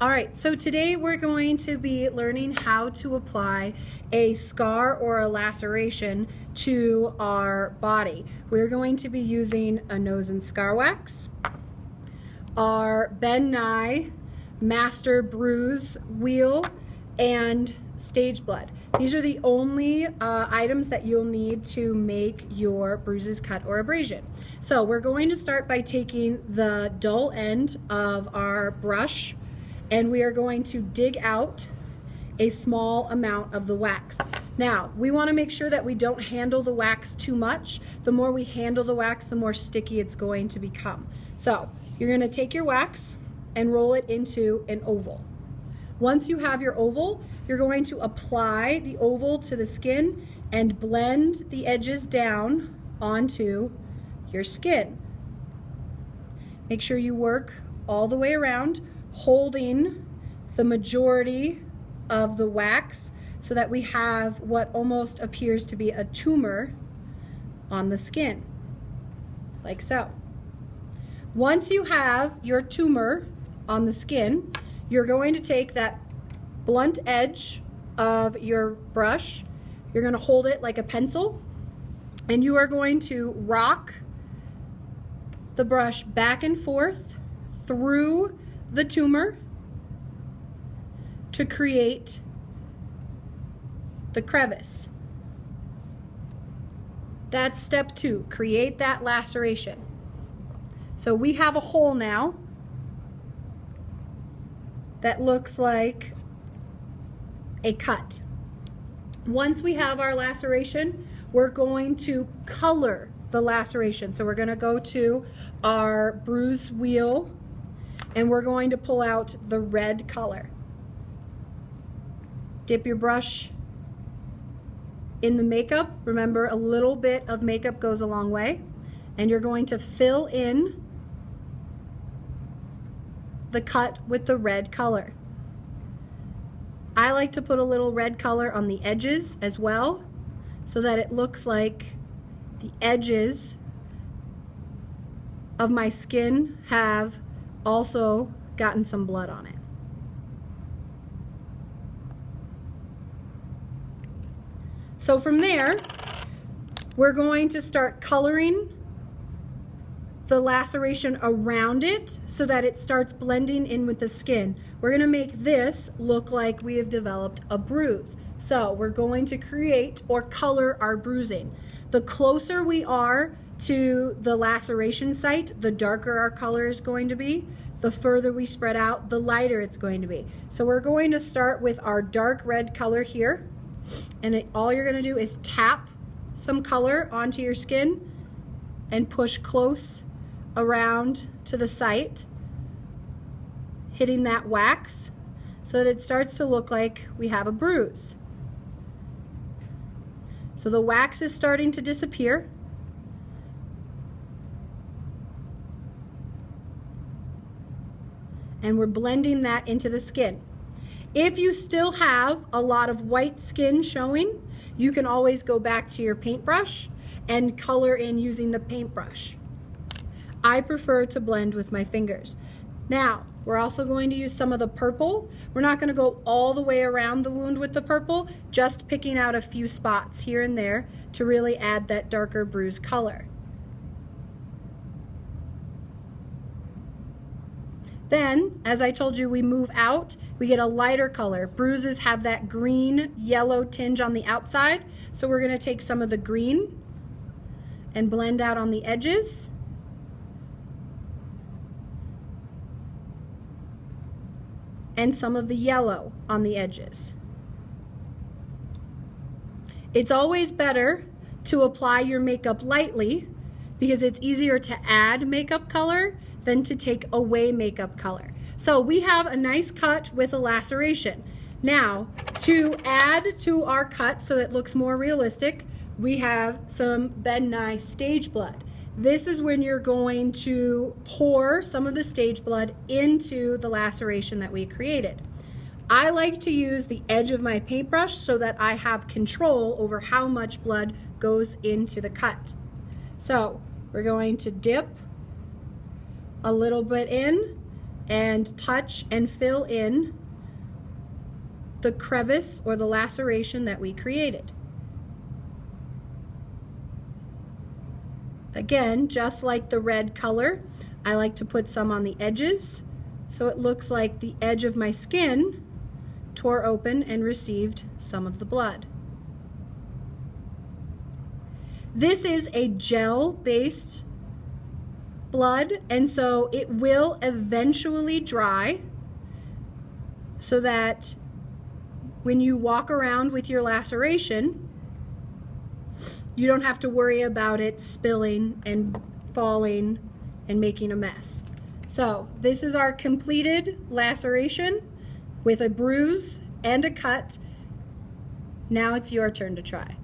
All right, so today we're going to be learning how to apply a scar or a laceration to our body. We're going to be using a nose and scar wax, our Ben Nye Master Bruise Wheel, and stage blood. These are the only items that you'll need to make your bruises, cut, or abrasion. So we're going to start by taking the dull end of our brush, and we are going to dig out a small amount of the wax. Now, we want to make sure that we don't handle the wax too much. The more we handle the wax, the more sticky it's going to become. So you're going to take your wax and roll it into an oval. Once you have your oval, you're going to apply the oval to the skin and blend the edges down onto your skin. Make sure you work all the way around, holding the majority of the wax so that we have what almost appears to be a tumor on the skin, like so. Once you have your tumor on the skin, you're going to take that blunt edge of your brush, you're going to hold it like a pencil, and you are going to rock the brush back and forth through the tumor to create the crevice. That's step 2, create that laceration. So we have a hole now that looks like a cut. Once we have our laceration, we're going to color the laceration. So we're going to go to our bruise wheel and we're going to pull out the red color. Dip your brush in the makeup. Remember, a little bit of makeup goes a long way. And you're going to fill in the cut with the red color. I like to put a little red color on the edges as well so that it looks like the edges of my skin have also gotten some blood on it. So from there, we're going to start coloring the laceration around it so that it starts blending in with the skin. We're going to make this look like we have developed a bruise. So we're going to create or color our bruising. The closer we are to the laceration site, the darker our color is going to be. The further we spread out, the lighter it's going to be. So we're going to start with our dark red color here, and all you're going to do is tap some color onto your skin and push close around to the site, hitting that wax so that it starts to look like we have a bruise. So the wax is starting to disappear. And we're blending that into the skin. If you still have a lot of white skin showing, you can always go back to your paintbrush and color in using the paintbrush. I prefer to blend with my fingers. Now, we're also going to use some of the purple. We're not going to go all the way around the wound with the purple, just picking out a few spots here and there to really add that darker bruise color. Then, as I told you, we move out, we get a lighter color. Bruises have that green, yellow tinge on the outside, so we're going to take some of the green and blend out on the edges. And some of the yellow on the edges. It's always better to apply your makeup lightly because it's easier to add makeup color than to take away makeup color. So we have a nice cut with a laceration. Now, to add to our cut so it looks more realistic, we have some Ben Nye stage blood. This is when you're going to pour some of the stage blood into the laceration that we created. I like to use the edge of my paintbrush so that I have control over how much blood goes into the cut. So we're going to dip a little bit in and touch and fill in the crevice or the laceration that we created. Again, just like the red color, I like to put some on the edges so it looks like the edge of my skin tore open and received some of the blood. This is a gel-based blood, and so it will eventually dry so that when you walk around with your laceration, you don't have to worry about it spilling and falling and making a mess. So this is our completed laceration with a bruise and a cut. Now it's your turn to try.